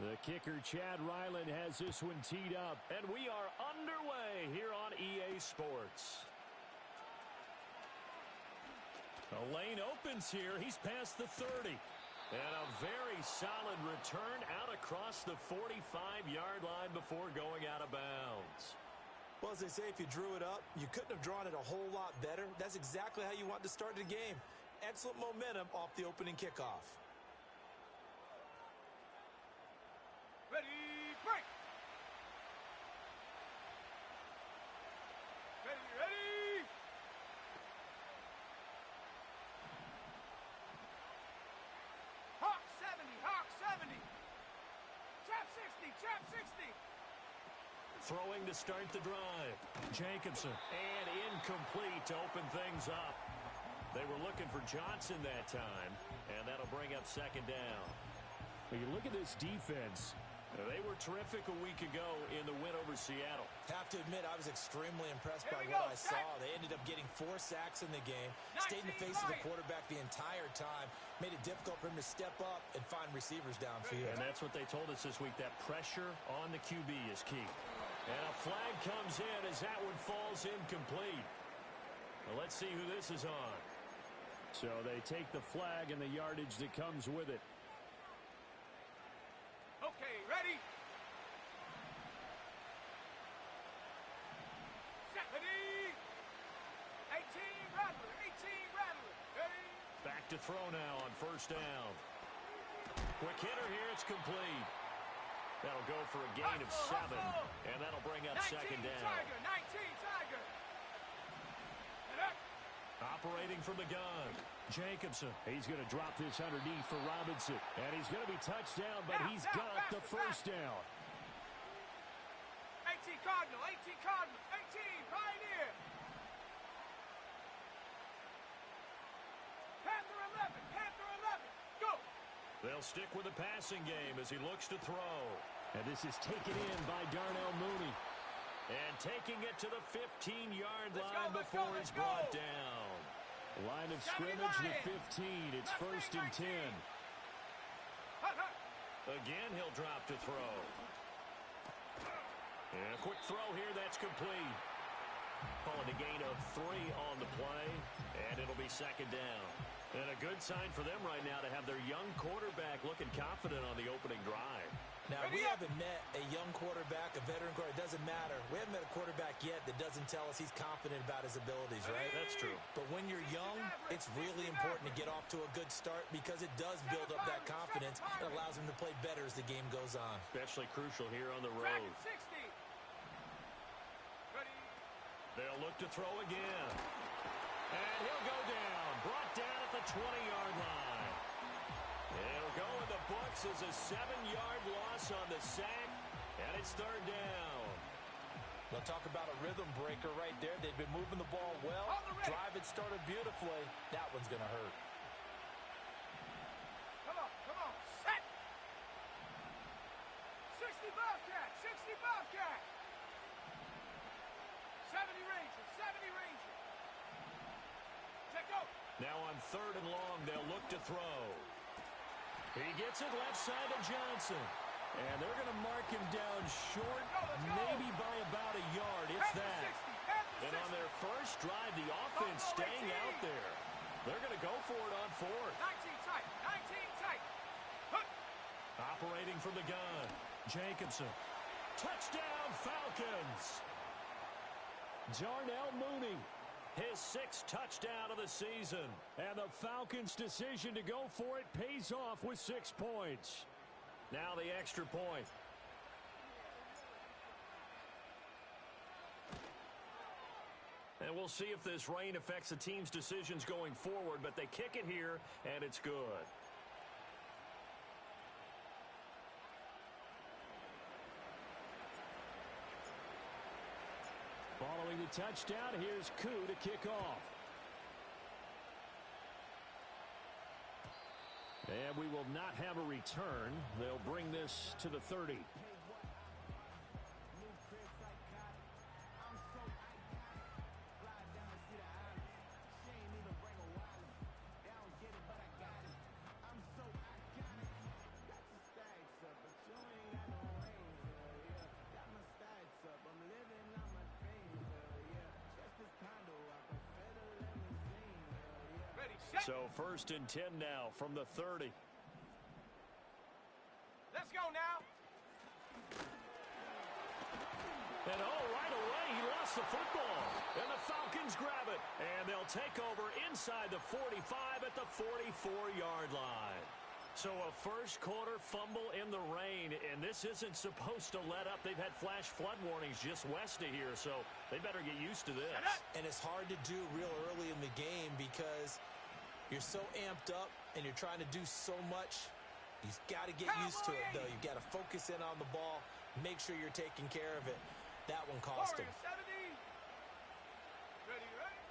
The kicker, Chad Ryland, has this one teed up. And we are underway here on EA Sports. The lane opens here. He's past the 30. And a very solid return out across the 45-yard line before going out of bounds. Well, as they say, if you drew it up, you couldn't have drawn it a whole lot better. That's exactly how you want to start the game. Excellent momentum off the opening kickoff. Ready, break! Ready, ready! Hawk 70, Hawk 70! Trap 60, trap 60! Throwing to start the drive. Jacobson. And incomplete to open things up. They were looking for Johnson that time, and that'll bring up second down. When you look at this defense, they were terrific a week ago in the win over Seattle. Have to admit, I was extremely impressed by what I saw. They ended up getting 4 sacks in the game, stayed in the face of the quarterback the entire time, made it difficult for him to step up and find receivers downfield. And that's what they told us this week, that pressure on the QB is key. And a flag comes in as that one falls incomplete. Well, let's see who this is on. So they take the flag and the yardage that comes with it. Okay, ready? Set, ready? 18, Rattler, 18, Rattler, ready? Back to throw now on first down. Quick hitter here, it's complete. That'll go for a gain of 7, and that'll bring up second down. 19, Tiger. Operating from the gun, Jacobson. He's going to drop this underneath for Robinson. And he's going to be touched down, but he's got the first down. 18 Cardinal, 18 Pioneer. Panther 11, go. They'll stick with the passing game as he looks to throw. And this is taken in by Darnell Mooney. And taking it to the 15-yard line before he's brought down. Line of scrimmage, the 15. It's first and 10. Again, he'll drop to throw. And a quick throw here, that's complete. Calling a gain of 3 on the play, and it'll be second down. And a good sign for them right now to have their young quarterback looking confident on the opening drive. Now, we haven't met a young quarterback, a veteran quarterback. It doesn't matter. We haven't met a quarterback yet that doesn't tell us he's confident about his abilities, right? That's true. But when you're young, it's really important to get off to a good start because it does build up that confidence and allows him to play better as the game goes on. Especially crucial here on the road. 60. Ready. They'll look to throw again. And he'll go down. Brought down at the 20-yard line. It'll go in the books as a 7-yard loss on the sack, and it's third down. They'll talk about a rhythm breaker right there. They've been moving the ball well. Drive had started beautifully. That one's going to hurt. Come on, set. 60 Bobcat, 70 Ranger. Check go. Now on third and long, they'll look to throw. He gets it left side of Johnson. And they're going to mark him down short, maybe by about a yard, if that. And on their first drive, the offense staying out there. They're going to go for it on fourth. 19 tight. Operating from the gun, Jacobson. Touchdown, Falcons. Darnell Mooney. His 6th touchdown of the season. And the Falcons' decision to go for it pays off with 6 points. Now the extra point. And we'll see if this rain affects the team's decisions going forward, but they kick it here, and it's good. Following the touchdown, here's Koo to kick off. And we will not have a return. They'll bring this to the 30. I'm so iconic. Got the stacks up, but you ain't So 1st and 10 now from the 30. Let's go now. And right away, he lost the football. And the Falcons grab it. And they'll take over inside the 45 at the 44-yard line. So a first quarter fumble in the rain, and this isn't supposed to let up. They've had flash flood warnings just west of here, so they better get used to this. And it's hard to do real early in the game because you're so amped up and you're trying to do so much. You've got to get used to it, though. You've got to focus in on the ball, make sure you're taking care of it. That one cost him.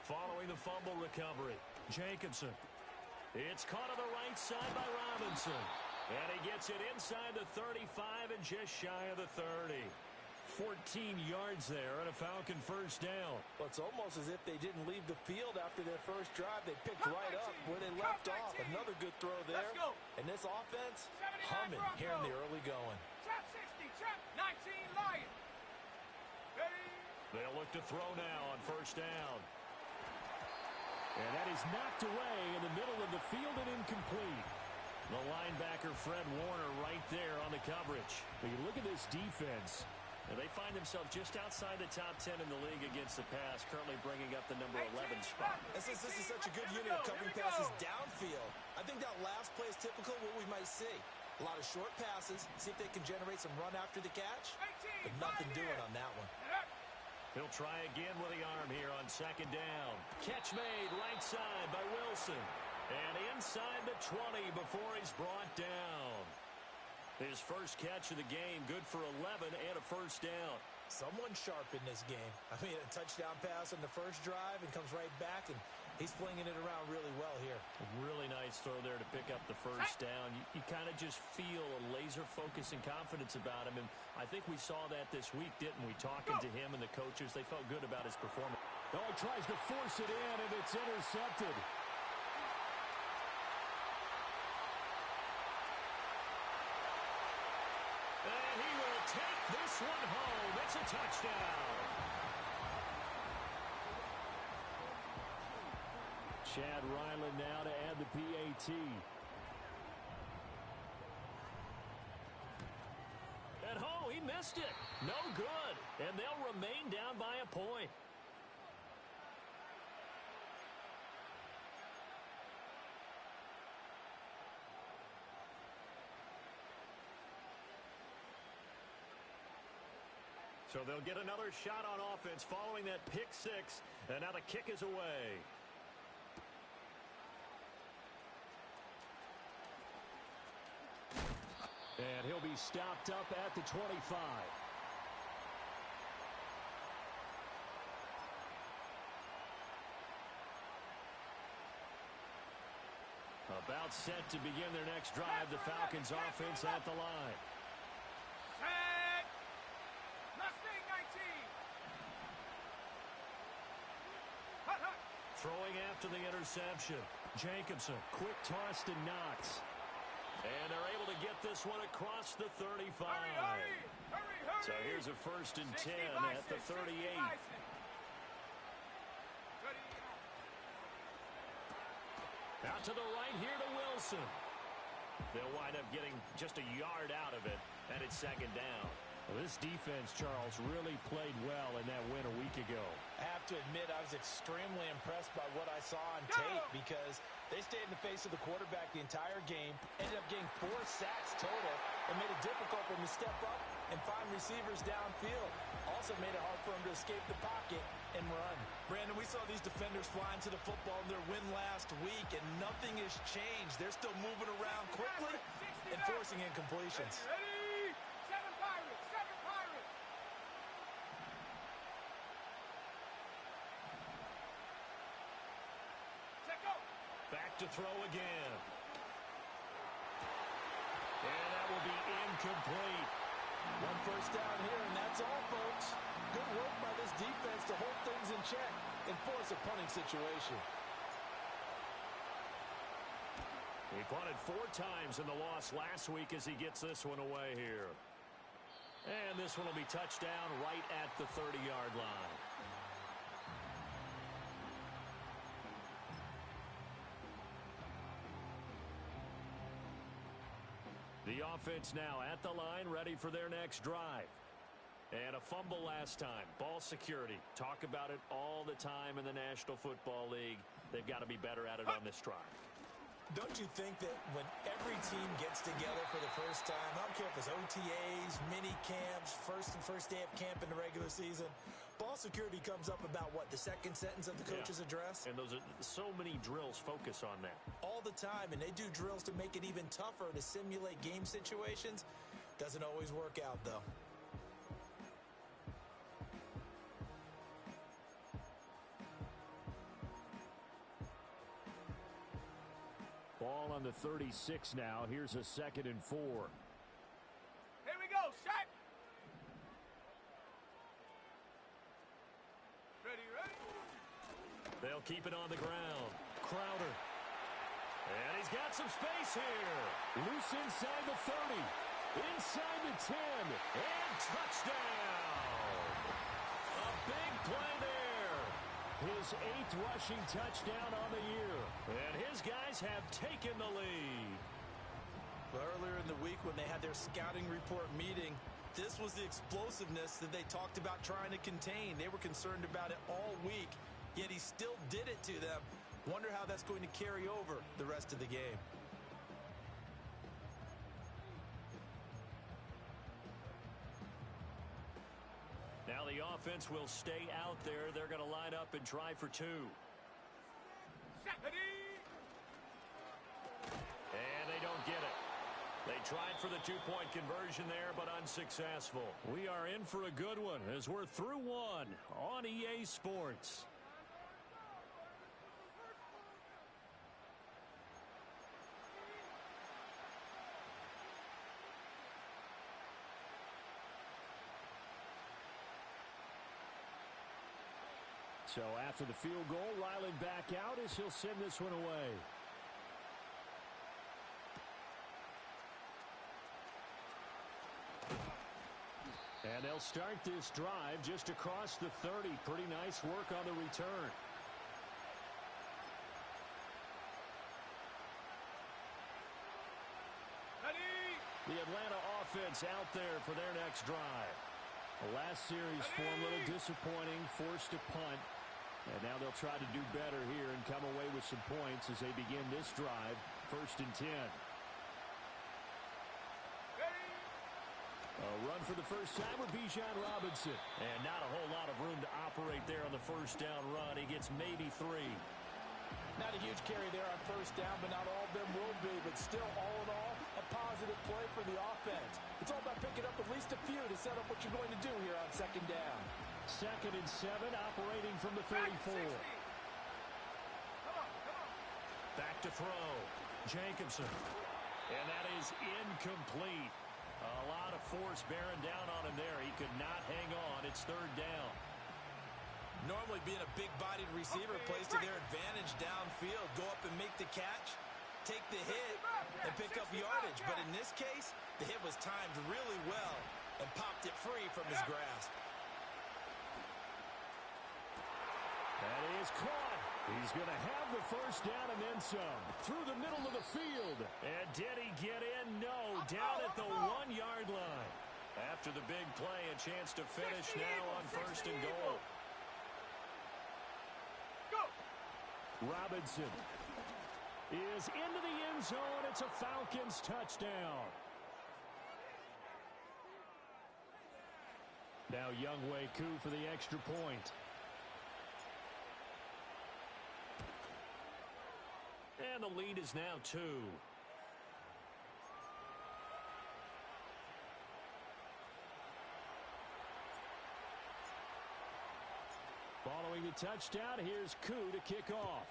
Following the fumble recovery, Jacobson. It's caught on the right side by Robinson. And he gets it inside the 35 and just shy of the 30. 14 yards there and a Falcon first down. Well, it's almost as if they didn't leave the field after their first drive. They picked right up where they left off. Another good throw there. And this offense, humming here in the early going. Trap 60, trap 19 Lions. Ready? They'll look to throw now on first down. And that is knocked away in the middle of the field and incomplete. The linebacker, Fred Warner, right there on the coverage. But you look at this defense, and they find themselves just outside the top 10 in the league against the pass, currently bringing up the number 11 spot. This is such a good unit of covering passes downfield. I think that last play is typical of what we might see. A lot of short passes, see if they can generate some run after the catch, but nothing doing on that one. He'll try again with the arm here on second down. Catch made right side by Wilson. And inside the 20 before he's brought down. His first catch of the game, good for 11 and a first down. Someone sharp in this game. I mean, a touchdown pass on the first drive and comes right back, and he's flinging it around really well here. A really nice throw there to pick up the first down. You kind of just feel a laser focus and confidence about him, and I think we saw that this week, didn't we? Talking to him and the coaches, they felt good about his performance. Oh, he tries to force it in, and it's intercepted. And he will take this one home. It's a touchdown. Chad Ryland now to add the PAT. At home, he missed it. No good. And they'll remain down by a point. So they'll get another shot on offense following that pick six. And now the kick is away. And he'll be stopped up at the 25. About set to begin their next drive. The Falcons offense at the line. Set. Mustang 19. Hut, hut. Throwing after the interception. Jacobson, quick toss to Knox. And they're able to get this one across the 35. Hurry, hurry. Hurry, hurry. So here's a 1st and 10 at the 38. Out to the right here to Wilson. They'll wind up getting just a yard out of it, and it's second down. Well, this defense, Charles, really played well in that win a week ago. I have to admit, I was extremely impressed by what I saw on tape because they stayed in the face of the quarterback the entire game, ended up getting 4 sacks total, and made it difficult for him to step up and find receivers downfield. Also made it hard for him to escape the pocket and run. Brandon, we saw these defenders flying to the football in their win last week, and nothing has changed. They're still moving around quickly and forcing incompletions. Ready? 7 Pirates. 7 Pirates. Check go. Back to throw again. And that will be incomplete. 1 first down here, and that's all, folks. Good work by this defense to hold things in check and force a punting situation. He punted 4 times in the loss last week as he gets this one away here. And this one will be touchdown right at the 30-yard line. The offense now at the line, ready for their next drive. And a fumble last time. Ball security. Talk about it all the time in the National Football League. They've got to be better at it on this drive. Don't you think that when every team gets together for the first time, I don't care if it's OTAs, mini camps, first day of camp in the regular season, ball security comes up about, what, the second sentence of the coach's address? And those are so many drills focus on that. All the time, and they do drills to make it even tougher to simulate game situations. Doesn't always work out, though. Ball on the 36 now. Here's a 2nd and 4. Here we go, set. Ready. They'll keep it on the ground. Crowder. And he's got some space here. Loose inside the 30. Inside the 10. And touchdown. A big play there. His 8th rushing touchdown on the year. And his guys have taken the lead. Earlier in the week when they had their scouting report meeting, this was the explosiveness that they talked about trying to contain. They were concerned about it all week, yet he still did it to them. Wonder how that's going to carry over the rest of the game. Now the offense will stay out there. They're going to line up and try for 2. And they don't get it. They tried for the 2-point conversion there, but unsuccessful. We are in for a good one as we're through 1 on EA Sports. So after the field goal, Ryland back out as he'll send this one away. And they'll start this drive just across the 30. Pretty nice work on the return. Ready. The Atlanta offense out there for their next drive. The last series form a little disappointing, forced a punt. And now they'll try to do better here and come away with some points as they begin this drive. 1st and 10. A run for the first time with Bijan Robinson. And not a whole lot of room to operate there on the first down run. He gets maybe 3. Not a huge carry there on first down, but not all of them will be. But still, all in all, a positive play for the offense. It's all about picking up at least a few to set up what you're going to do here on 2nd down. 2nd and 7, operating from the 34. Back to throw. Jacobson. And that is incomplete. A lot of force bearing down on him there. He could not hang on. It's 3rd down. Normally being a big-bodied receiver plays to their advantage downfield. Go up and make the catch, take the hit, and pick up yardage. But in this case, the hit was timed really well and popped it free from his grasp. That is caught. He's going to have the first down and then some. Through the middle of the field. And did he get in? No. Down at the 1-yard line. After the big play, a chance to finish now on 1st and goal. Robinson is into the end zone. It's a Falcons touchdown. Now Younghoe Koo for the extra point. And the lead is now 2. Following the touchdown, here's Koo to kick off.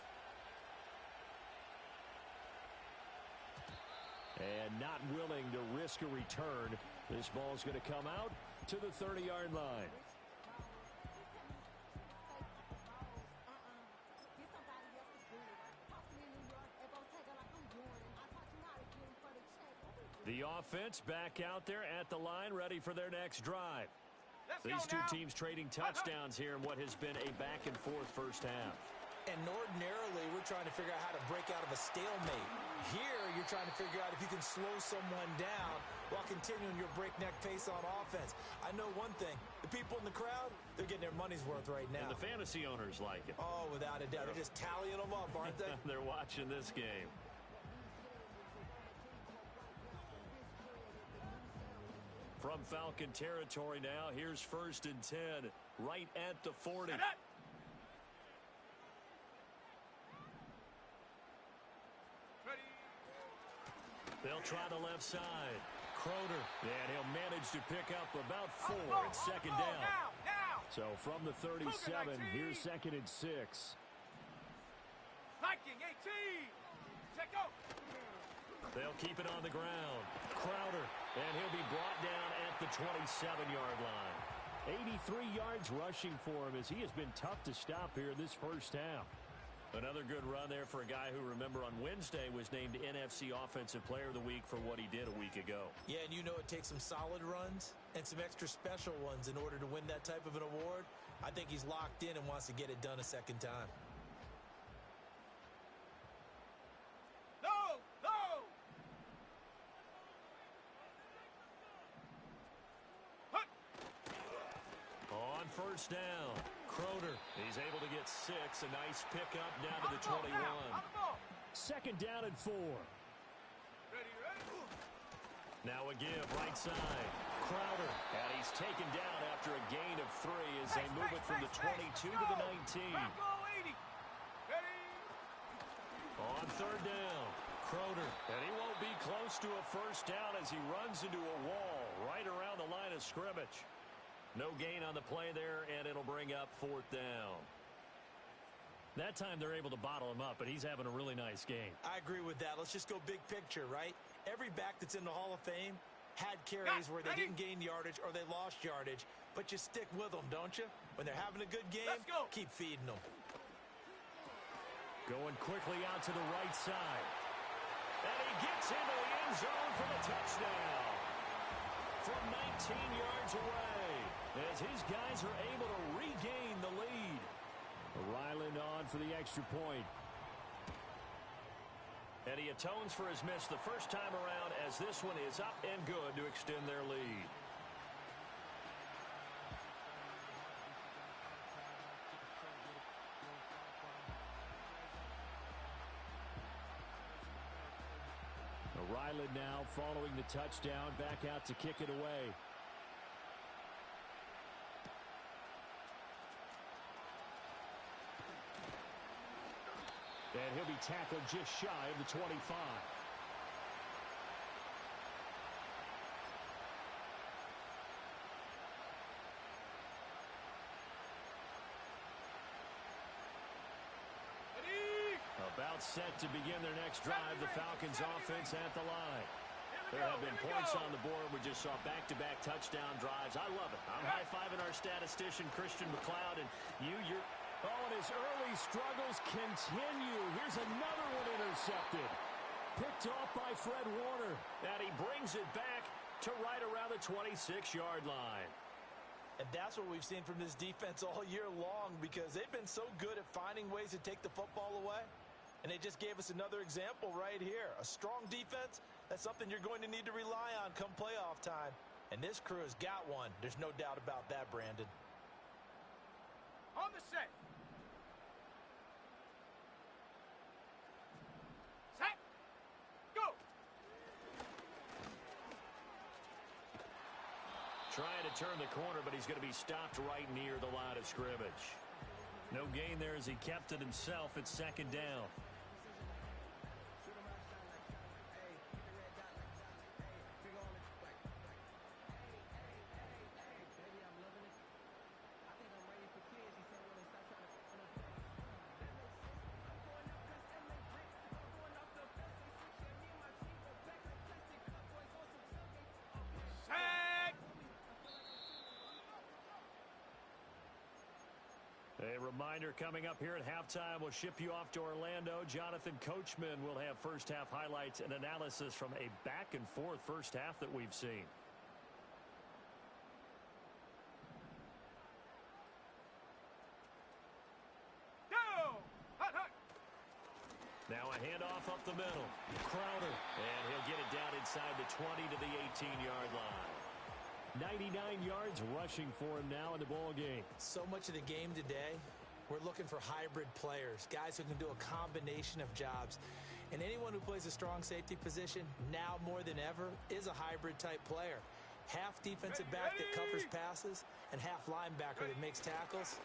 And not willing to risk a return. This ball's going to come out to the 30-yard line. The offense back out there at the line, ready for their next drive. These two teams trading touchdowns here in what has been a back-and-forth first half. And ordinarily, we're trying to figure out how to break out of a stalemate. Here, you're trying to figure out if you can slow someone down while continuing your breakneck pace on offense. I know one thing. The people in the crowd, they're getting their money's worth right now. And the fantasy owners like it. Oh, without a doubt. They're just tallying them up, aren't they? They're watching this game. From Falcon territory now, here's 1st and 10, right at the 40. They'll try the left side. Crowder, and he'll manage to pick up about 4. It's 2nd down. Now. So from the 37, here's 2nd and 6. Viking 18. Check out. They'll keep it on the ground. Crowder, and he'll be brought down at the 27-yard line. 83 yards rushing for him as he has been tough to stop here in this first half. Another good run there for a guy who, remember, on Wednesday was named NFC Offensive Player of the Week for what he did a week ago. Yeah, and you know it takes some solid runs and some extra special ones in order to win that type of an award. I think he's locked in and wants to get it done a second time. No. On 1st down, Crowder, he's able to get 6. A nice pickup down to the 21. 2nd down and 4. Ready. Now a give, right side. Crowder, and he's taken down after a gain of 3 as they move it from the 22 to the 19. Go 80. Ready. On 3rd down, Crowder, and he won't be close to a 1st down as he runs into a wall right around the line of scrimmage. No gain on the play there, and it'll bring up 4th down. That time they're able to bottle him up, but he's having a really nice game. I agree with that. Let's just go big picture, right? Every back that's in the Hall of Fame had carries where they didn't gain yardage or they lost yardage, but you stick with them, don't you? When they're having a good game, keep feeding them. Going quickly out to the right side. And he gets into the end zone for the touchdown. From 19 yards away, as his guys are able to regain the lead. Ryland on for the extra point. And he atones for his miss the first time around as this one is up and good to extend their lead. Ryland now following the touchdown, back out to kick it away. And he'll be tackled just shy of the 25. About set to begin their next drive, the Falcons offense at the line. There have been points on the board. We just saw back-to-back touchdown drives. I love it. I'm high-fiving our statistician, Christian McLeod, and you're... Oh, and his early struggles continue. Here's another one intercepted. Picked off by Fred Warner. And he brings it back to right around the 26-yard line. And that's what we've seen from this defense all year long because they've been so good at finding ways to take the football away. And they just gave us another example right here. A strong defense, that's something you're going to need to rely on come playoff time. And this crew has got one. There's no doubt about that, Brandon. On the set. Set. Go. Trying to turn the corner, but he's going to be stopped right near the line of scrimmage. No gain there as he kept it himself at 2nd down. A reminder coming up here at halftime, we'll ship you off to Orlando. Jonathan Coachman will have first half highlights and analysis from a back and forth first half that we've seen. Go. Hut, hut. Now a handoff up the middle. Crowder. inside the 20 to the 18-yard line. 99 yards rushing for him now in the ball game. So much of the game today, we're looking for hybrid players, guys who can do a combination of jobs. And anyone who plays a strong safety position, now more than ever, is a hybrid-type player. Half defensive back that covers passes and half linebacker that makes tackles.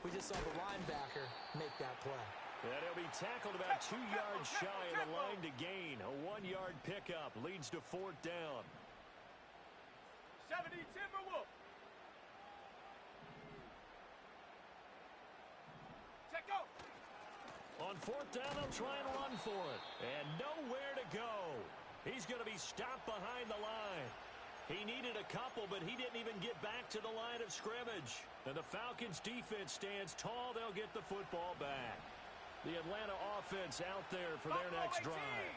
We just saw the linebacker make that play. And he'll be tackled about 2 yards shy of the line to gain. A 1-yard pickup leads to 4th down. 70 Timberwolf. Check go. On 4th down, they'll try and run for it. And nowhere to go. He's going to be stopped behind the line. He needed a couple, but he didn't even get back to the line of scrimmage. And the Falcons defense stands tall. They'll get the football back. The Atlanta offense out there for their next drive.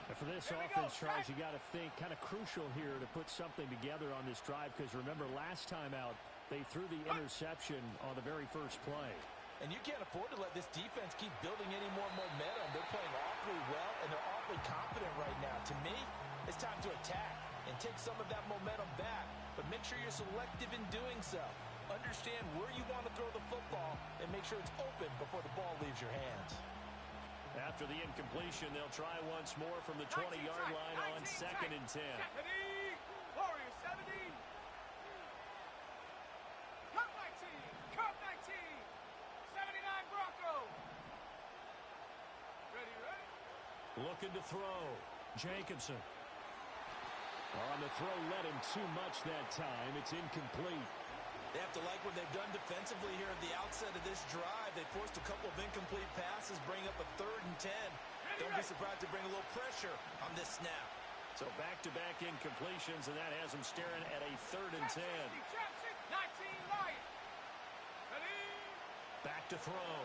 And for this offense, Charles, you got to think kind of crucial here to put something together on this drive, because remember last time out, they threw the interception on the very first play. And you can't afford to let this defense keep building any more momentum. They're playing awfully well, and they're awfully confident right now. To me, it's time to attack and take some of that momentum back, but make sure you're selective in doing so. Understand where you want to throw the football and make sure it's open before the ball leaves your hands. After the incompletion, they'll try once more from the 20-yard line on 2nd and 10. Warriors 70. Cup 19. Cup 19. 79 Broncos. Ready. Looking to throw. Jacobson. On the throw, led him too much that time. It's incomplete. They have to like what they've done defensively here at the outset of this drive. They forced a couple of incomplete passes, bring up a 3rd and 10. Don't be surprised to bring a little pressure on this snap. So back-to-back incompletions, and that has them staring at a 3rd and 10. 19 Lions. Ready. Back to throw.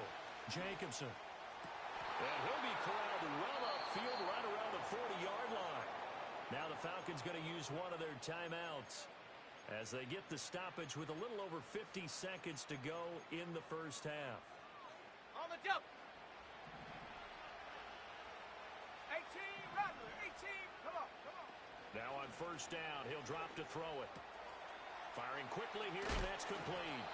Jacobson. And he'll be corralled well upfield right around the 40-yard line. Now the Falcons going to use one of their timeouts as they get the stoppage with a little over 50 seconds to go in the first half. On the jump. 18, Rattler, 18. Come on. Now on 1st down, he'll drop to throw it. Firing quickly here, and that's complete.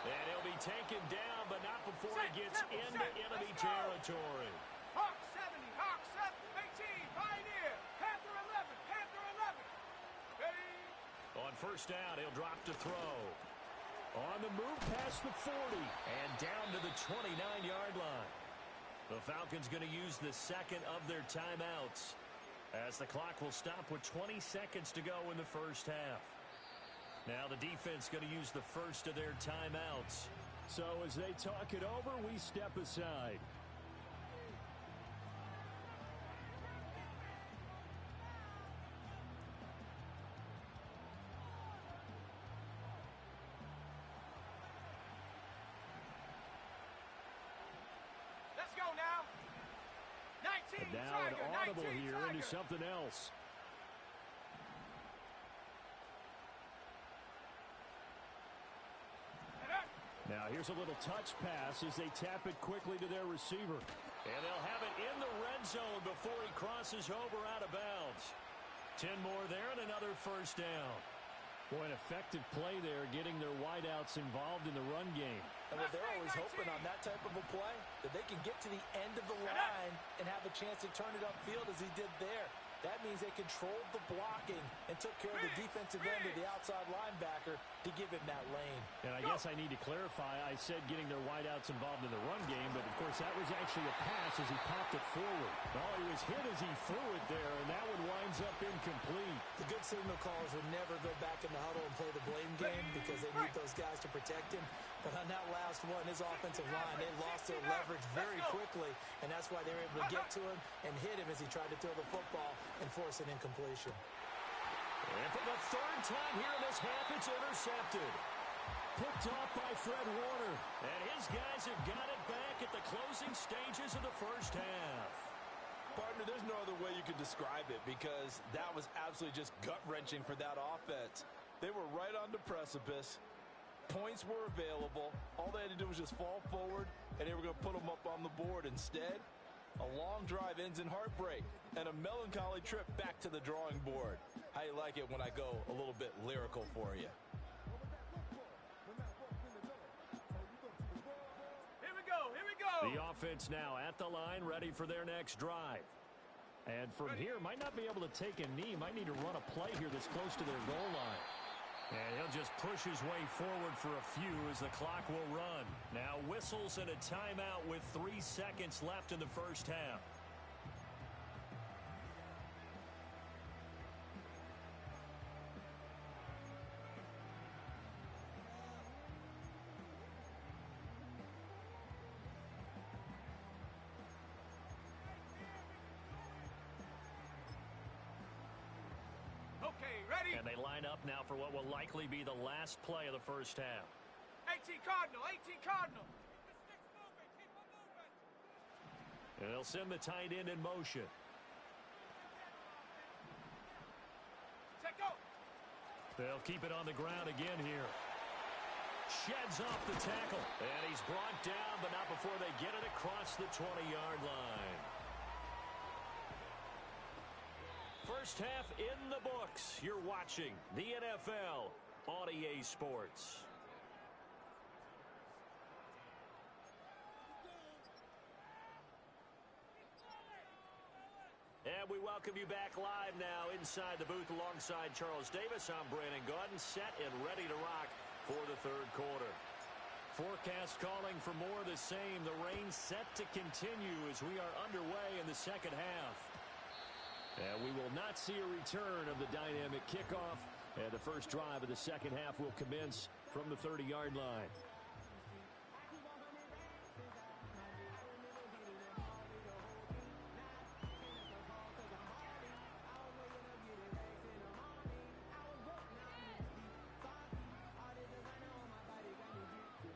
And he'll be taken down, but not before he gets into enemy territory. Hawk 70, Hawk 7, 18, Pioneer, Panther 11, Panther 11. Ready. On 1st down, he'll drop to throw. On the move past the 40 and down to the 29-yard line. The Falcons going to use the 2nd of their timeouts as the clock will stop with 20 seconds to go in the first half. Now the defense going to use the 1st of their timeouts. So as they talk it over, we step aside. Let's go now. 19, And now Tiger, an audible 19, here Tiger. into something else. Now here's a little touch pass as they tap it quickly to their receiver. And they'll have it in the red zone before he crosses over out of bounds. 10 more there and another 1st down. Boy, an effective play there, getting their wideouts involved in the run game. And what they're always hoping on that type of a play, that they can get to the end of the line and have a chance to turn it upfield as he did there. That means they controlled the blocking and took care of the defensive end of the outside linebacker to give him that lane. And I guess I need to clarify, I said getting their wideouts involved in the run game, but of course that was actually a pass as he popped it forward. Well, he was hit as he threw it there, and that one winds up incomplete. The good signal callers would never go back in the huddle and play the blame game because they need those guys to protect him. But on that last one, his offensive line, they lost their leverage very quickly, and that's why they were able to get to him and hit him as he tried to throw the football and force an incompletion. And for the 3rd time here in this half, it's intercepted. Picked off by Fred Warner. And his guys have got it back at the closing stages of the first half. Partner, there's no other way you could describe it because that was absolutely just gut-wrenching for that offense. They were right on the precipice. Points were available. All they had to do was just fall forward, and they were going to put them up on the board. Instead, A long drive ends in heartbreak and a melancholy trip back to the drawing board. How you like it when I go a little bit lyrical for you? Here we go, here we go. The offense now at the line, ready for their next drive. And from here, might not be able to take a knee, might need to run a play here that's close to their goal line. And he'll just push his way forward for a few as the clock will run. Now whistles and a timeout with 3 seconds left in the first half. Okay, ready? And they line up now for what will likely be the last play of the first half. 18 Cardinal, 18 Cardinal. Keep the sticks moving, keep them moving. And they'll send the tight end in motion. Check go. They'll keep it on the ground again here. Sheds off the tackle. And he's brought down, but not before they get it across the 20-yard line. First half in the books. You're watching the NFL on EA Sports. And we welcome you back live now inside the booth alongside Charles Davis. I'm Brandon Gaudin, set and ready to rock for the third quarter. Forecast calling for more of the same. The rain set to continue as we are underway in the second half. And we will not see a return of the dynamic kickoff. And the first drive of the second half will commence from the 30-yard line.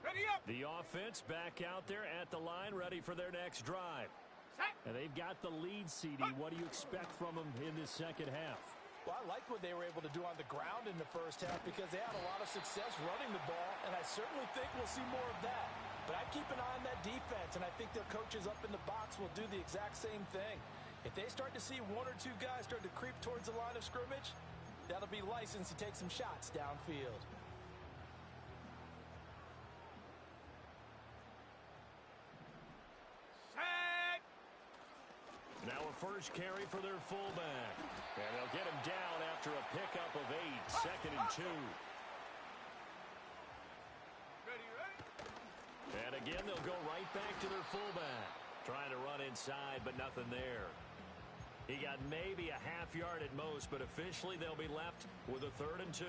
Ready up. The offense back out there at the line, ready for their next drive. Set. And they've got the lead, CD. What do you expect from them in this second half? Well, I like what they were able to do on the ground in the first half because they had a lot of success running the ball, and I certainly think we'll see more of that. But I keep an eye on that defense, and I think their coaches up in the box will do the exact same thing. If they start to see one or two guys start to creep towards the line of scrimmage, that'll be license to take some shots downfield. Set. Now a first carry for their fullback. And they'll get him down after a pickup of 8, 2nd and 2. Ready, ready. And again, they'll go right back to their fullback. Trying to run inside, but nothing there. He got maybe a half yard at most, but officially they'll be left with a 3rd and 2.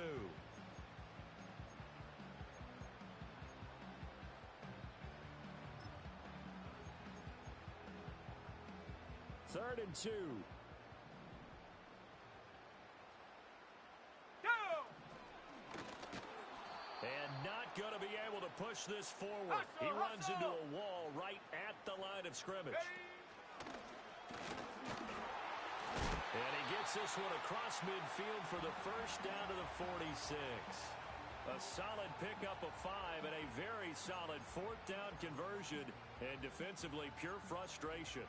Third and 2. Go. And not going to be able to push this forward. He runs into a wall right at the line of scrimmage. And he gets this one across midfield for the first down to the 46. A solid pickup of 5 and a very solid 4th down conversion, and defensively pure frustration.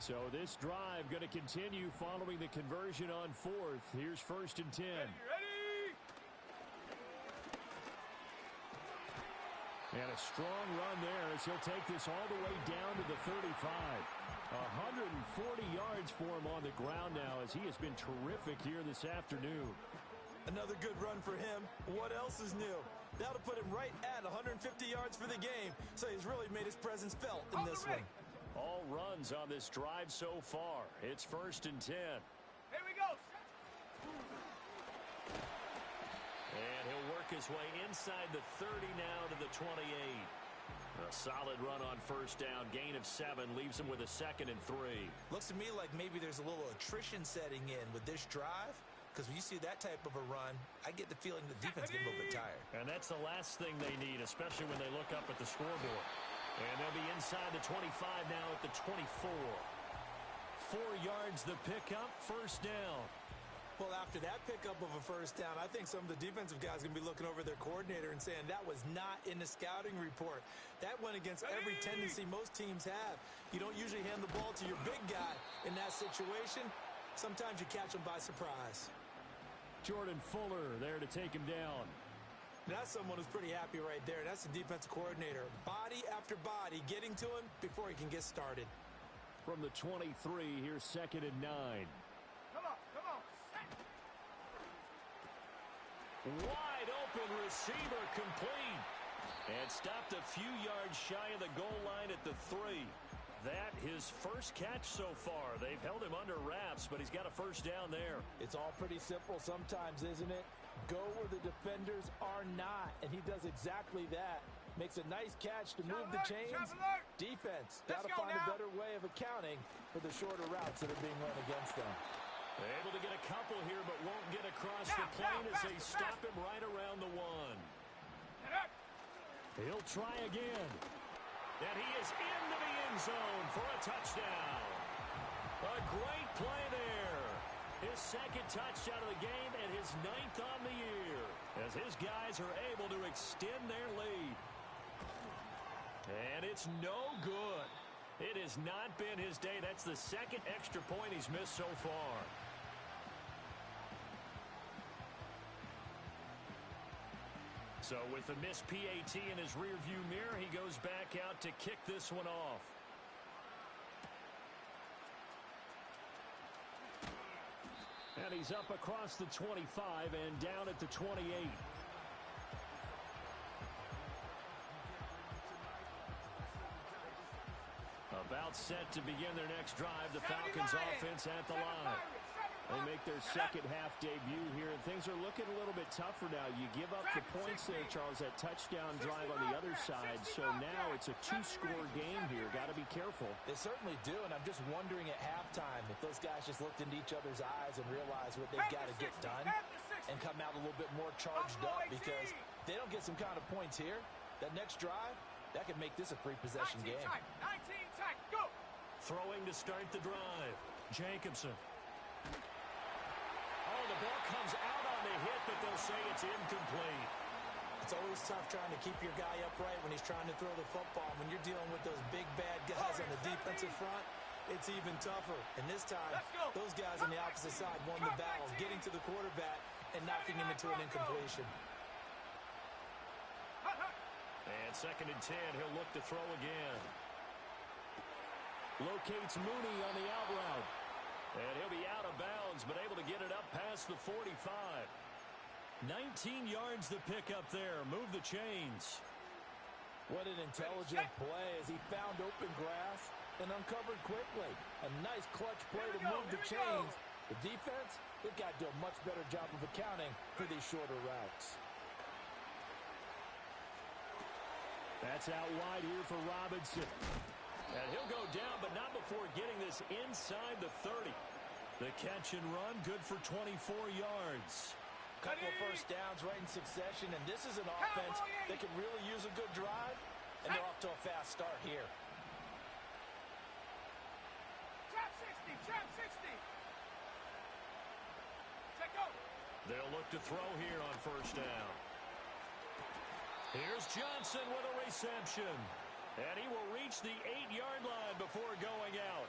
So this drive going to continue following the conversion on 4th. Here's 1st and 10. Ready. And a strong run there as he'll take this all the way down to the 35. 140 yards for him on the ground now as he has been terrific here this afternoon. Another good run for him. What else is new? That'll put him right at 150 yards for the game, so he's really made his presence felt in this one. All runs on this drive so far. It's 1st and 10. Here we go. And he'll work his way inside the 30 now to the 28. A solid run on 1st down. Gain of 7 leaves him with a 2nd and 3. Looks to me like maybe there's a little attrition setting in with this drive, because when you see that type of a run, I get the feeling the defense get a little bit tired. And that's the last thing they need, especially when they look up at the scoreboard. And they'll be inside the 25 now at the 24. 4 yards the pickup, 1st down. Well, after that pickup of a first down, I think some of the defensive guys are going to be looking over their coordinator and saying that was not in the scouting report. That went against every tendency most teams have. You don't usually hand the ball to your big guy in that situation. Sometimes you catch them by surprise. Jordan Fuller there to take him down. That's someone who's pretty happy right there. That's the defensive coordinator. Body after body getting to him before he can get started. From the 23, here's 2nd and 9. Come on, come on. Set. Wide open receiver complete. And stopped a few yards shy of the goal line at the 3. That his first catch so far. They've held him under wraps, but he's got a first down there. It's all pretty simple sometimes, isn't it? Go where the defenders are not, and he does exactly that. Makes a nice catch to move the chains. Defense, got to find a better way of accounting for the shorter routes that are being run against them. Able to get a couple here, but won't get across the plane as they stop him right around the 1. He'll try again. And he is into the end zone for a touchdown. A great play there. His second touchdown of the game and his 9th on the year, as his guys are able to extend their lead. And it's no good. It has not been his day. That's the second extra point he's missed so far. So with the missed PAT in his rearview mirror, he goes back out to kick this one off. And he's up across the 25 and down at the 28. About set to begin their next drive, the Falcons offense at the line. They make their second half debut here, and things are looking a little bit tougher now. You give up the points there, Charles, that touchdown drive on the other side. So now it's a 2-score game here. Got to be careful. They certainly do, and I'm just wondering at halftime if those guys just looked into each other's eyes and realized what they've got to get done and come out a little bit more charged up, because they don't get some kind of points here. That next drive, that could make this a free-possession game. 19 tight, go! Throwing to start the drive, Jacobson. Oh, the ball comes out on the hit, but they'll say it's incomplete. It's always tough trying to keep your guy upright when he's trying to throw the football. When you're dealing with those big, bad guys on the defensive front, it's even tougher. And this time, those guys on the opposite side won the battle, getting to the quarterback and knocking him into an incompletion. And 2nd and 10, he'll look to throw again. Locates Mooney on the out route. And he'll be out of bounds, but able to get it up past the 45. 19 yards to pick up there. Move the chains. What an intelligent play as he found open grass and uncovered quickly. A nice clutch play to move the chains. The defense, they've got to do a much better job of accounting for these shorter routes. That's out wide here for Robinson. And he'll go down, but not before getting this inside the 30. The catch and run, good for 24 yards. Couple of first downs right in succession, and this is an offense that can really use a good drive, and they're off to a fast start here. Trap 60. Check go. They'll look to throw here on first down. Here's Johnson with a reception. And he will reach the 8-yard line before going out.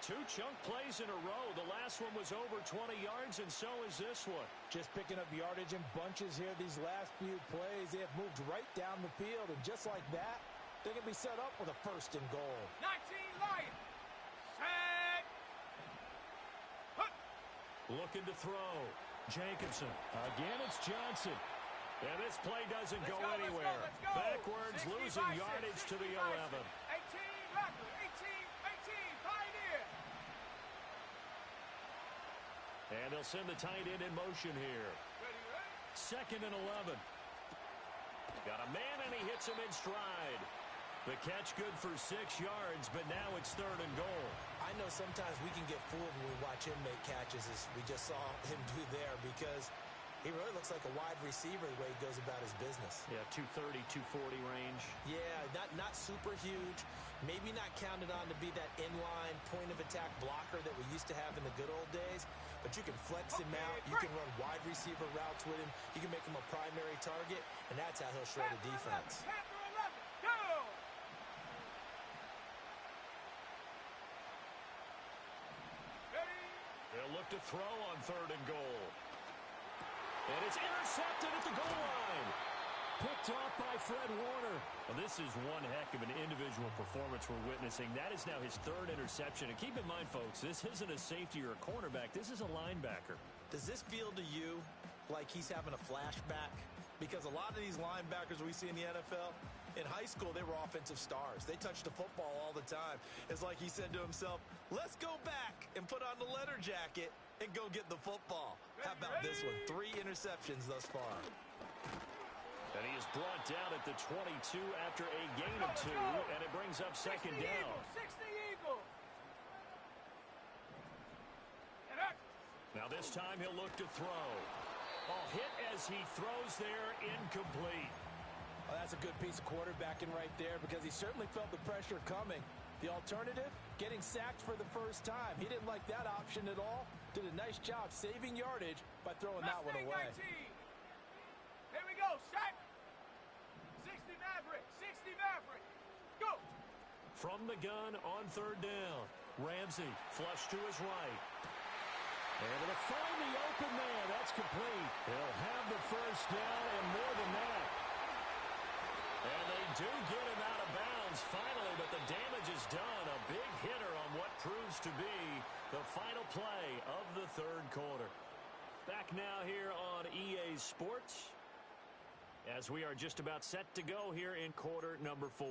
2 chunk plays in a row. The last one was over 20 yards, and so is this one. Just picking up yardage in bunches here these last few plays. They have moved right down the field, and just like that, they can be set up with a 1st and goal. 19 Lions. Set. Hut. Looking to throw. Jacobson. Again, it's Johnson. And this play doesn't go anywhere. Let's go. Backwards, losing yardage to the 11. 18 Raptor, 18 Pioneer. And they'll send the tight end in motion here. Ready. 2nd and 11. Got a man, and he hits him in stride. The catch good for 6 yards, but now it's 3rd and goal. I know sometimes we can get fooled when we watch him make catches, as we just saw him do there, because He really looks like a wide receiver the way he goes about his business. Yeah, 230, 240 range. Yeah, not super huge. Maybe not counted on to be that inline point-of-attack blocker that we used to have in the good old days. But you can flex him out. You can run wide receiver routes with him. You can make him a primary target, and that's how he'll shred a defense. Panther 11, go! Ready? They'll look to throw on 3rd and goal. And it's intercepted at the goal line. Picked off by Fred Warner. Well, this is one heck of an individual performance we're witnessing. That is now his 3rd interception. And keep in mind, folks, this isn't a safety or a cornerback. This is a linebacker. Does this feel to you like he's having a flashback? Because a lot of these linebackers we see in the NFL, in high school, they were offensive stars. They touched the football all the time. It's like he said to himself, let's go back and put on the letter jacket and go get the football. How about this one? 3 interceptions thus far. And he is brought down at the 22 after a gain of 2, and it brings up 2nd down. 60 Eagle. Now this time he'll look to throw. Ball hit as he throws there, incomplete. Well, that's a good piece of quarterbacking right there because he certainly felt the pressure coming. The alternative, getting sacked for the first time. He didn't like that option at all. Did a nice job saving yardage by throwing that one away. 19. Here we go, set. 60 Maverick, 60 Maverick. Go. From the gun on 3rd down. Ramsey flush to his right. Able to find the open man. That's complete. He'll have the 1st down and more than that. And they do get him out of bounds finally, but the damage is done. A big hitter on what proves to be the final play of the 3rd quarter. Back now here on EA Sports as we are just about set to go here in quarter number 4.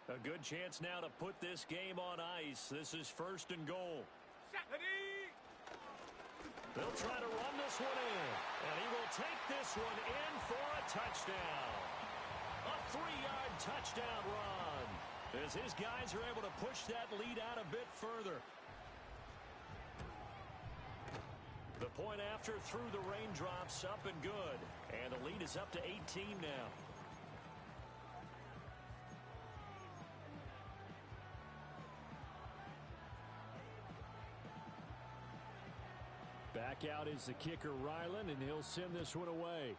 A good chance now to put this game on ice. This is 1st and goal. Ready. They'll try to run this one in, and he will take this one in for a touchdown. A 3-yard touchdown run as his guys are able to push that lead out a bit further. The point after through the raindrops, up and good, and the lead is up to 18 now. Back out is the kicker, Ryland, and he'll send this one away.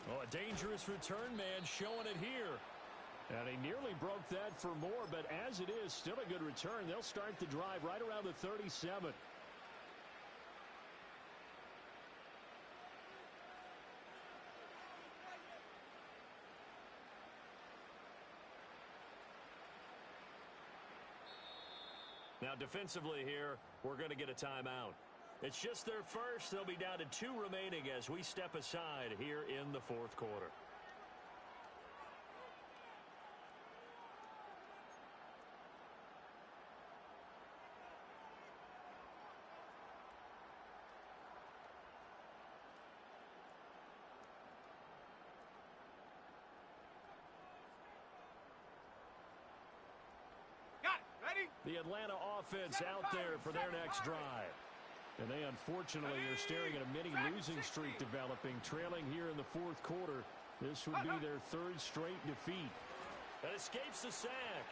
Oh, a dangerous return man showing it here. And he nearly broke that for more, but as it is, still a good return. They'll start the drive right around the 37. Now defensively here, we're going to get a timeout. It's just their first. They'll be down to 2 remaining as we step aside here in the 4th quarter. Got it. Ready. The Atlanta offense out there for their next drive. And they unfortunately are staring at a mini losing streak developing, trailing here in the 4th quarter. This would be their 3rd straight defeat. That escapes the sack.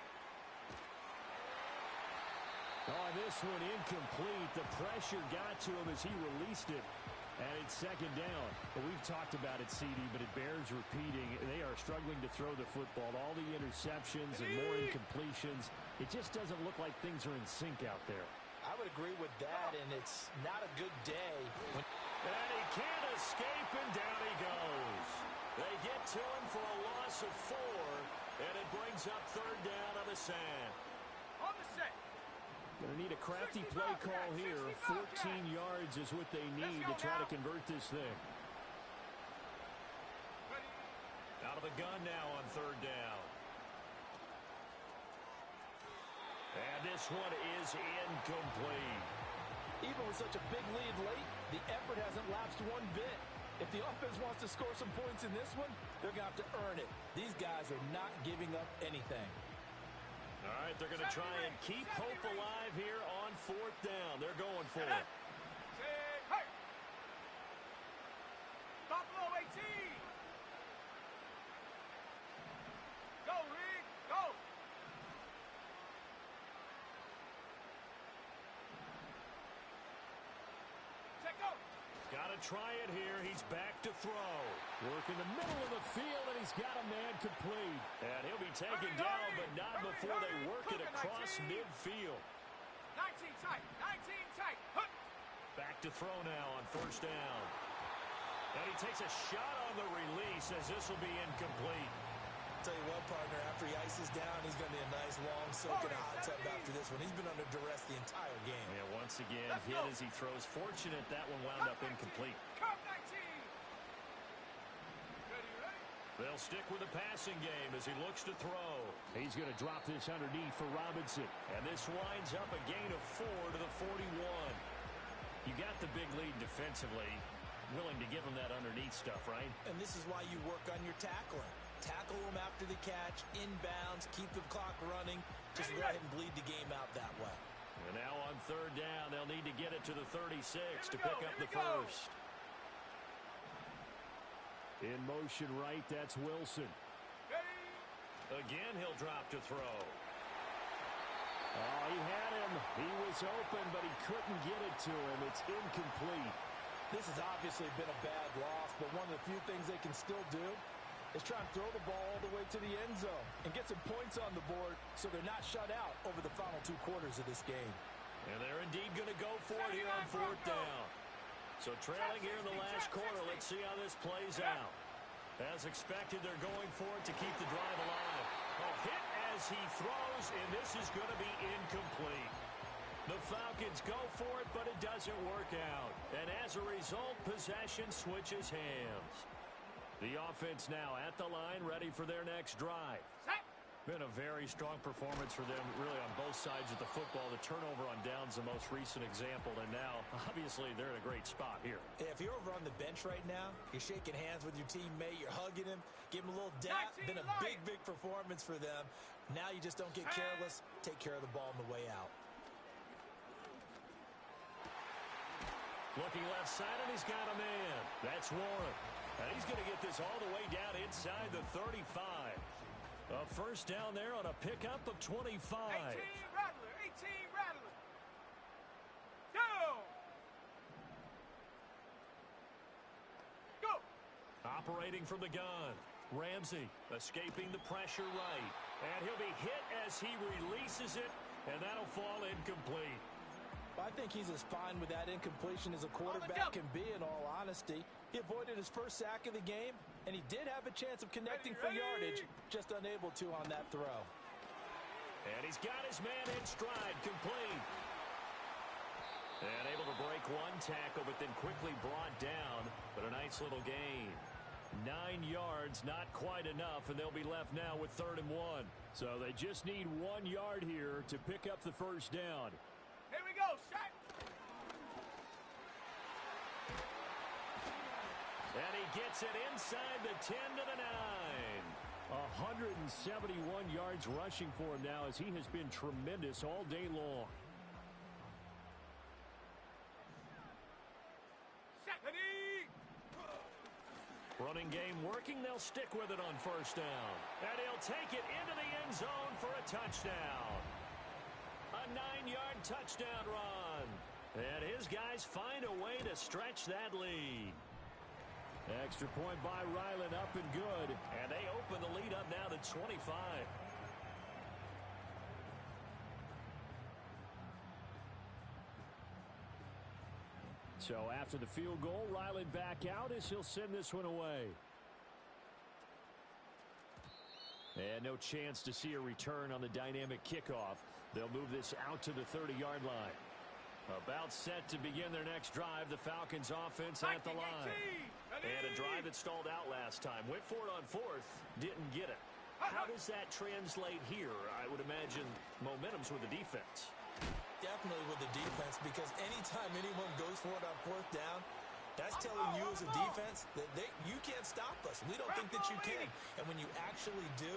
Oh, this one incomplete. The pressure got to him as he released it. And it's 2nd down. Well, we've talked about it, CD, but it bears repeating. They are struggling to throw the football. All the interceptions and more incompletions. It just doesn't look like things are in sync out there. I would agree with that, and it's not a good day. And he can't escape, and down he goes. They get to him for a loss of 4, and it brings up 3rd down on the sack. On the set. Going to need a crafty play call here. 14 yards is what they need to try to convert this thing. Ready. Out of the gun now on 3rd down. And this one is incomplete. Even with such a big lead late, the effort hasn't lapsed one bit. If the offense wants to score some points in this one, they're going to have to earn it. These guys are not giving up anything. All right, they're going to try and keep hope alive here on 4th down. They're going for it. Hey! Buffalo 18! Go, Reed! Go! Check go! Got to try it here. He's back to throw. Work in the middle of the field, and he's got a man complete. And he'll be taken down, but not before they work it across midfield. 19 tight! 19 tight! Hook! Back to throw now on 1st down. And he takes a shot on the release as this will be incomplete. Tell you what, partner, after he ices down, he's going to be a nice long soak in a hot tub after this one. He's been under duress the entire game. Yeah, once again, hit as he throws. Fortunate that one wound up incomplete. Come 19! Ready? They'll stick with the passing game as he looks to throw. He's going to drop this underneath for Robinson. And this winds up a gain of 4 to the 41. You got the big lead defensively. Willing to give him that underneath stuff, right? And this is why you work on your tackling. Tackle them after the catch, inbounds, keep the clock running. Just go ahead and bleed the game out that way. And now on 3rd down, they'll need to get it to the 36 to pick up the first. In motion right, that's Wilson. Again, he'll drop to throw. Oh, he had him. He was open, but he couldn't get it to him. It's incomplete. This has obviously been a bad loss, but one of the few things they can still do is try and throw the ball all the way to the end zone and get some points on the board so they're not shut out over the final 2 quarters of this game. And they're indeed going to go for it here on 4th down. So trailing here in the last quarter, let's see how this plays out. As expected, they're going for it to keep the drive alive. A hit as he throws, and this is going to be incomplete. The Falcons go for it, but it doesn't work out. And as a result, possession switches hands. The offense now at the line, ready for their next drive. Been a very strong performance for them, really, on both sides of the football. The turnover on downs, the most recent example, and now, obviously, they're in a great spot here. Yeah, if you're over on the bench right now, you're shaking hands with your teammate, you're hugging him, give him a little dap. Been a big, big performance for them. Now you just don't get careless. Take care of the ball on the way out. Looking left side, and he's got a man. That's Warren. And he's going to get this all the way down inside the 35. A first down there on a pickup of 25. 18 Rattler. 18 Rattler. Go! Go! Operating from the gun. Ramsey escaping the pressure right. And he'll be hit as he releases it, and that'll fall incomplete. I think he's as fine with that incompletion as a quarterback can be, in all honesty. He avoided his first sack of the game, and he did have a chance of connecting for yardage, just unable to on that throw. And he's got his man in stride, complete. And able to break one tackle, but then quickly brought down. But a nice little gain. 9 yards, not quite enough, and they'll be left now with 3rd and 1. So they just need 1 yard here to pick up the first down. Here we go, shot. And he gets it inside the 10 to the 9. 171 yards rushing for him now as he has been tremendous all day long. Running game working. They'll stick with it on first down. And he'll take it into the end zone for a touchdown. A 9-yard touchdown run. And his guys find a way to stretch that lead. Extra point by Ryland, up and good. And they open the lead up now to 25. So after the field goal, Ryland back out as he'll send this one away. And no chance to see a return on the dynamic kickoff. They'll move this out to the 30-yard line. About set to begin their next drive. The Falcons offense at the line. And a drive that stalled out last time. Went for it on 4th. Didn't get it. How does that translate here? I would imagine momentum's with the defense. Definitely with the defense, because anytime anyone goes for it on 4th down, That's telling you as a defense that you can't stop us. We don't think that you can. And when you actually do,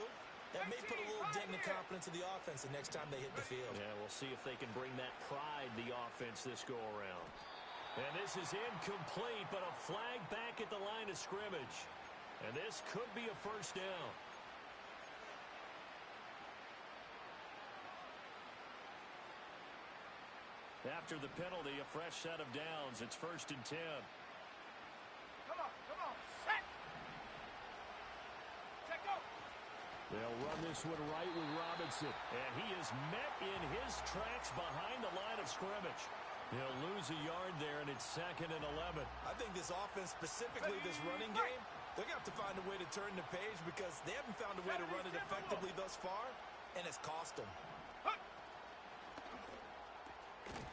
that may put a little dent in the confidence of the offense the next time they hit the field. Yeah, we'll see if they can bring that pride, the offense, this go-around. And this is incomplete, but a flag back at the line of scrimmage. And this could be a first down. After the penalty, a fresh set of downs. It's 1st and 10. Come on, set. Check go. They'll run this one right with Robinson. And he is met in his tracks behind the line of scrimmage. He'll lose a yard there, and it's 2nd and 11. I think this offense, specifically this running game, they're going to have to find a way to turn the page because they haven't found a way to run it effectively thus far, and it's cost them.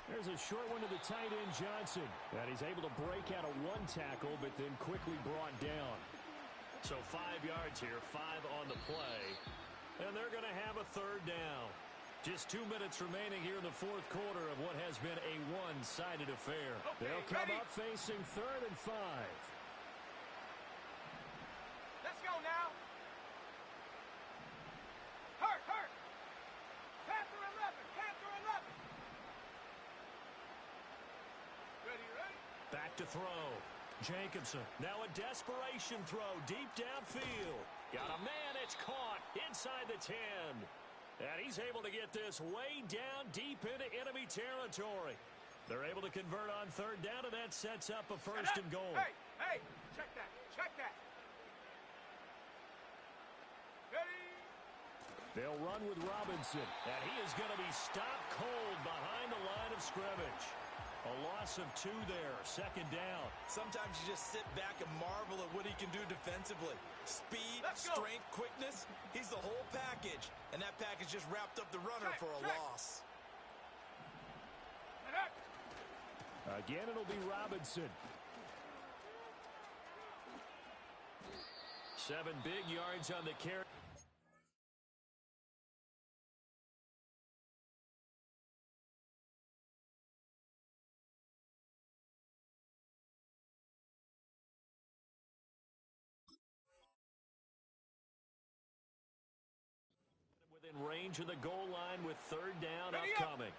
There's a short one to the tight end, Johnson. And he's able to break out of one tackle, but then quickly brought down. So 5 yards here, 5 on the play. And they're going to have a 3rd down. Just 2 minutes remaining here in the 4th quarter of what has been a one-sided affair. Okay, They'll come ready? up facing 3rd and 5. Let's go now. Hurt. Panther 11. Ready. Back to throw. Jacobson. Now a desperation throw deep downfield. Got a man. It's caught inside the 10. And he's able to get this way down deep into enemy territory. They're able to convert on 3rd down, and that sets up a 1st and goal. Hey, check that. Ready. They'll run with Robinson. And he is going to be stopped cold behind the line of scrimmage. A loss of 2 there, 2nd down. Sometimes you just sit back and marvel at what he can do defensively. Speed, strength, quickness, he's the whole package. And that package just wrapped up the runner for a loss. Again, it'll be Robinson. 7 big yards on the carry. Within range of the goal line with 3rd down upcoming.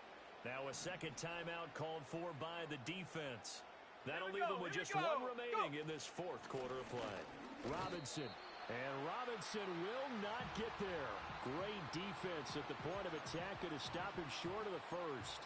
Now a 2nd timeout called for by the defense. That'll leave them with just 1 remaining in this 4th quarter of play. Robinson. And Robinson will not get there. Great defense at the point of attack to stop him short of the 1st.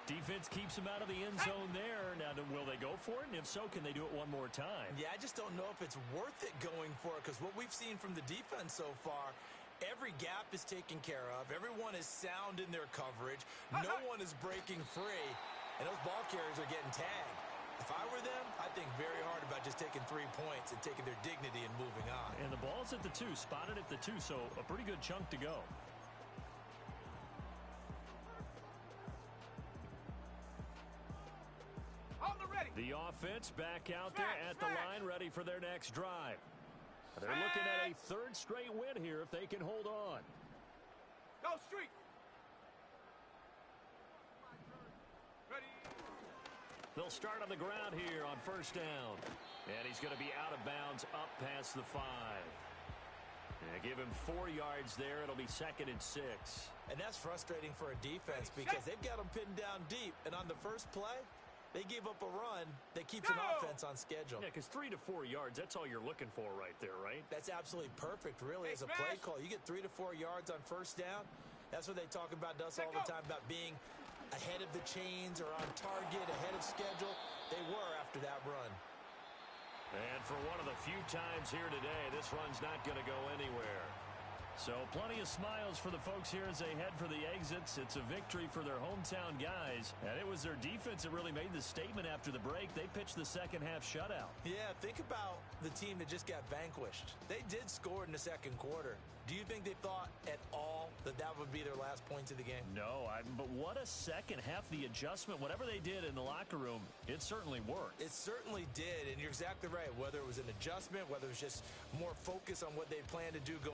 Defense keeps him out of the end zone there. Now, will they go for it? And if so, can they do it one more time? Yeah, I just don't know if it's worth it going for it because what we've seen from the defense so far, every gap is taken care of. Everyone is sound in their coverage. No one is breaking free. And those ball carriers are getting tagged. If I were them, I'd think very hard about just taking 3 points and taking their dignity and moving on. And the ball's at the 2, spotted at the 2, so a pretty good chunk to go. The offense back out there at the line, ready for their next drive. They're looking at a 3rd straight win here if they can hold on. Go street. Ready. They'll start on the ground here on 1st down. And he's going to be out of bounds up past the 5. Yeah, give him 4 yards there. It'll be 2nd and 6. And that's frustrating for a defense because they've got them pinned down deep. And on the first play, they gave up a run that keeps an offense on schedule. Yeah, because 3 to 4 yards, that's all you're looking for right there, right? That's absolutely perfect, really, as a play call. You get 3 to 4 yards on 1st down. That's what they talk about to us all the time, about being ahead of the chains or on target, ahead of schedule. They were after that run. And for one of the few times here today, this run's not going to go anywhere. So plenty of smiles for the folks here as they head for the exits. It's a victory for their hometown guys. And it was their defense that really made the statement after the break. They pitched the 2nd half shutout. Yeah, think about the team that just got vanquished. They did score in the 2nd quarter. Do you think they thought at all that that would be their last points of the game? No, but what a 2nd half. The adjustment, whatever they did in the locker room, it certainly worked. It certainly did, and you're exactly right. Whether it was an adjustment, whether it was just more focus on what they planned to do going